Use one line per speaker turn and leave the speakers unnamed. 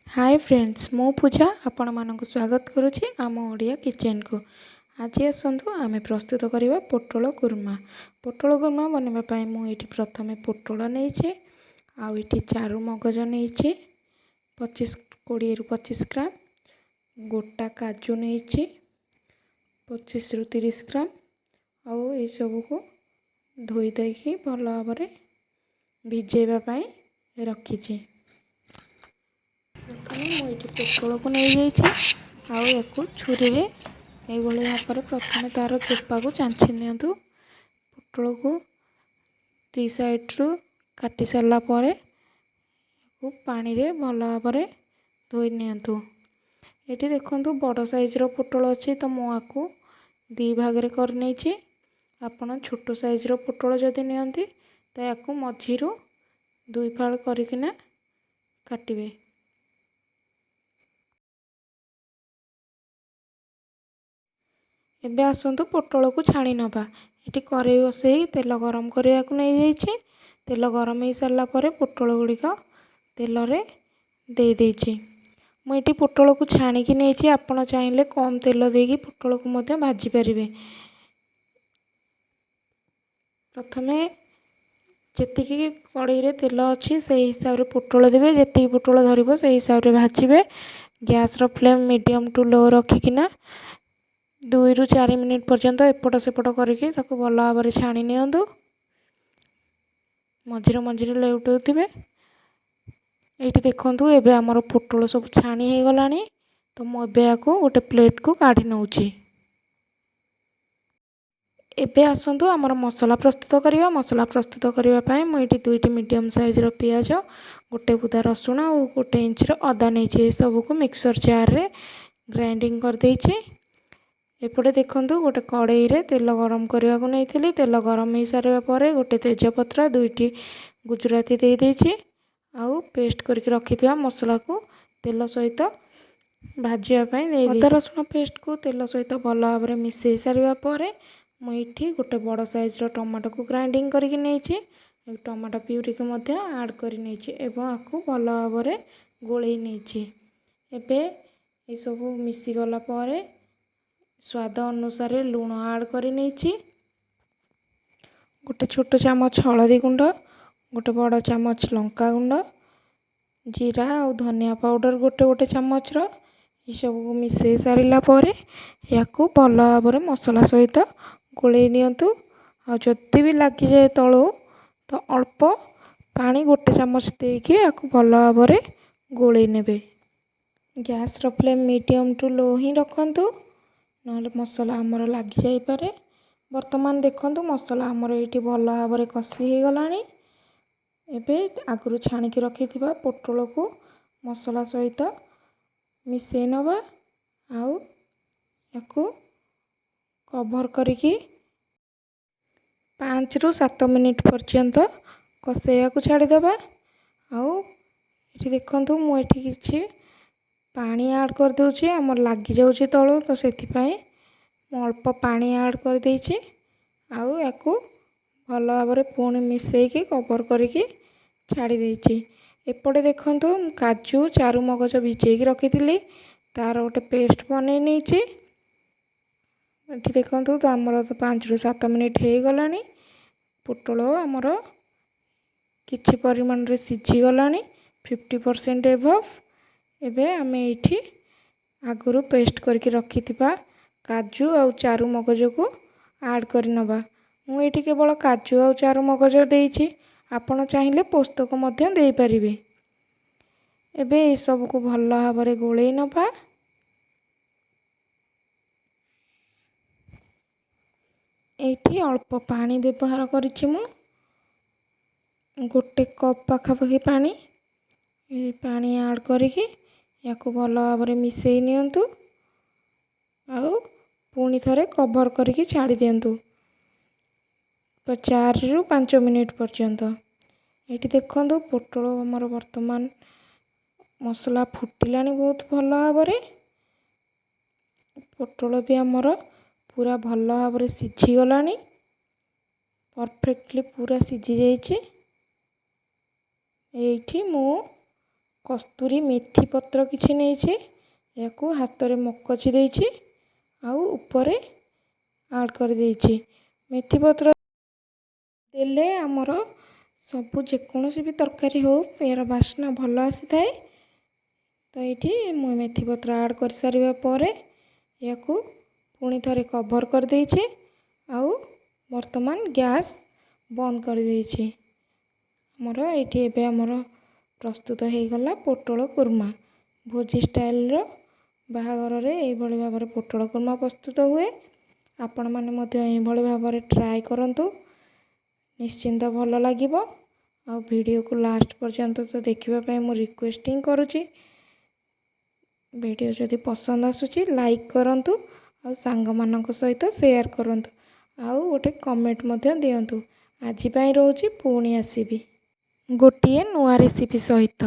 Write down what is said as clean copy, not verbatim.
Hi friends मु पूजा आपण मानक स्वागत करुच्ची आम ओडिया किचन को। आज आसतु आम प्रस्तुत करवा पोटल कुर्मा। पोटल कुर्मा बनवाई मुझे प्रथम पोटल नहीं आईटी चारु मगज नहीं 20 ग्राम, गोटा काजू नहीं 25 ରୁ 30 ग्राम आउ ये सब को धोई देकी भल भाव भिजेवाई रखी। मुझे पोटल को नहीं जाइए छुरी रे भाव प्रथम तार चोपा को चांची नियंतु। पोटल को दी साइड्रु काटी सारा पर पानी रे भल भाव धोई नियंतु। ये देखो बड़ साइज्र पोटल अच्छी तो मुझे दी भाग करनी। आपण छोट साइज्र पोटल जदि नियंती तो या मझीरु 2 फाड़ करकिना काटिबे। एबे आसतु पोटल को छाणी नवा। ये कड़ाई बसई तेल गरम करने को नहीं जाइए। तेल गरम हो सारा पर पोटल गुड़िक तेल रे दे देइछि। मुझे पोटल को छाणिकी नहीं आपण चाहिए कम तेल देकी पोटल को मध्य भाजी पारिबे। प्रथमे जी कड़ाई रे तेल अच्छी से हिसाब रे पोटल देवे। जी पोटल धरब से हिसाब रे भाजिबे। गैस रो फ्लेम मीडियम टू लो रखिकिना 2 ରୁ 4 मिनिट पर्यंत एपट सेपट करके भल भाव छाणी नियंतु। मझिरे मझिरे लेउटुथिबे। ये देखो एबे आमर पोटल सब छाणी हो गलानी। तो मुझे गोटे प्लेट को काढ़ी नौची। एबे आसतु आमर मसला प्रस्तुत करवा। मसला प्रस्तुत करने मुझे 2टी मीडियम साइज्र पियाज, गोटे बुदा रसुण और 1 इंचर अदा नहीं सबको मिक्सर जार रे ग्राइंडिंग कर देइछि। एपटे देखो गोटे कड़ाई रे तेल गरम करने को नहीं। तेल गरम हो सारा पर गोटे तेजपत्र 2टी गुजराती दे देइछि। आउ पेस्ट करके रखिथिबा मसला को तेल सहित भाजियापाई दे। अदा रसुण पेस्ट को तेल सहित भल भाव मिसई सारा पर मुझे गोटे बड़ साइज्र टमाटो को ग्राइंडिंग करके नहीं। टमाटो प्यूरी को मध्य ऐड कर आपको भल भाव गोलई नहीं। एबे ये सब मिसीगला पर स्वाद अनुसार लुण ऐड कर नहीं। गोटे छोट चामच हलदी गुंड, गोटे बड़ चामच लंका गुंड, जीरा और धनिया पाउडर गोटे गोटे चामच ये सब को मिसई सारा पर या भल भाव मसला सहित गोलई नियंतु। जदि भी लगी जाए तलू तो अल्प पानी गोटे चामच देके भल भाव गोलई नेबे। गैस रो फ्लेम मीडियम टू लो ही रखंतु ना मसला आमर लगी जाई पारे। वर्तमान देखंतु मसला आमर ये भल भाव कषी हो गलानी। एबे आगु छाणिकी रखिथिबा पोटल को मसला सहित मिसई नवा आउ याकू कवर करिकी 5 ରୁ 7 मिनिट पर्यंत कषाइया को छाड़ीदेवा। आउ ये देखंतु मुझे किसी पानी ऐड कर दूची। आमर लगी जाऊँगी तलू तो से अल्प पानी ऐड कर देइछि। आउ याकू भल भाव पुणी मिसईकी कवर करके छाड़ी देइछि। एपटे देखंतु काजू चारु मगज भिजेकी रखी तार गोटे पेस्ट बनै नहीं। ये देखंतु तो आमर तो 5 ରୁ 7 मिनिट हो गलानी। पोटल आमर किछि परिमाण रे सिझी गलानी 50% एभव। एबे आमे एठी आगुरु पेस्ट करके रखिथिबा काजू और चारु मगज को ऐड कर नवा। मुझे केवल काजू और चारु मगज देइछि। आपण चाहिए पोस्तक मध्य दे पारिबे। एबे ये सब को भल भाव गोलई नवा। एठी अल्प पानी व्यवहार करिछि मु गोटे कप पाखापाखि पानी। ये पानी ऐड करके याकू भल भाव मिसई नियंतु। आउ पुणी थरे कवर करके छाड़ी दियंतु 4 ରୁ 5 मिनिट पर्यंत। ये देखो पोटल आमर वर्तमान मसला फुटिलानी बहुत भल भाव। पोटल भी आमर पूरा भल भाव सिझी गलानी। परफेक्टली पूरा सिझी जाइए। एठी मु କସ୍ତୁରୀ ମେଥି ପତ୍ର କିଛି ନେଇଛି, ଏହାକୁ ହାତରେ ମକଚି ଦେଇଛି ଆଉ ଉପରେ ଆଡ଼୍ କରିଦେଇଛି। ମେଥି ପତ୍ର ଦେଲେ ଆମର ସବୁ ଯେକୌଣସି ବି ତରକାରୀ ହେଉ ଏହାର ବାସ୍ନା ଭଲ ଆସିଥାଏ। ତ ଏଇଠି ମୁଁ ମେଥି ପତ୍ର ଆଡ଼୍ କରିସାରିବା ପରେ ଏହାକୁ ପୁଣି ଥରେ କଭର୍ କରିଦେଇଛି ଆଉ ବର୍ତ୍ତମାନ ଗ୍ୟାସ୍ ବନ୍ଦ କରିଦେଇଛି। ଆମର ଏଇଠି ଏବେ ଆମର ପ୍ରସ୍ତୁତ ହୋଇଗଲା ପୋଟଳ କୁର୍ମା। ଭୋଜି ଷ୍ଟାଇଲ୍ର ବାହାଘରରେ ଏଇଭଳି ଭାବରେ ପୋଟଳ କୁର୍ମା ପ୍ରସ୍ତୁତ ହୁଏ। ଆପଣମାନେ ମଧ୍ୟ ଏଇଭଳି ଭାବରେ ଟ୍ରାଏ କରନ୍ତୁ, ନିଶ୍ଚିନ୍ତ ଭଲ ଲାଗିବ। ଆଉ ଭିଡ଼ିଓକୁ ଲାଷ୍ଟ ପର୍ଯ୍ୟନ୍ତ ତ ଦେଖିବା ପାଇଁ ମୁଁ ରିକ୍ୱେଷ୍ଟିଂ କରୁଛି। ଭିଡ଼ିଓ ଯଦି ପସନ୍ଦ ଆସୁଛି ଲାଇକ୍ କରନ୍ତୁ ଆଉ ସାଙ୍ଗମାନଙ୍କ ସହିତ ସେୟାର କରନ୍ତୁ ଆଉ ଗୋଟେ କମେଣ୍ଟ ମଧ୍ୟ ଦିଅନ୍ତୁ। ଆଜି ପାଇଁ ରହୁଛି, ପୁଣି ଆସିବି ଗୋଟିଏ ନୂଆ ରେସିପି ସହିତ।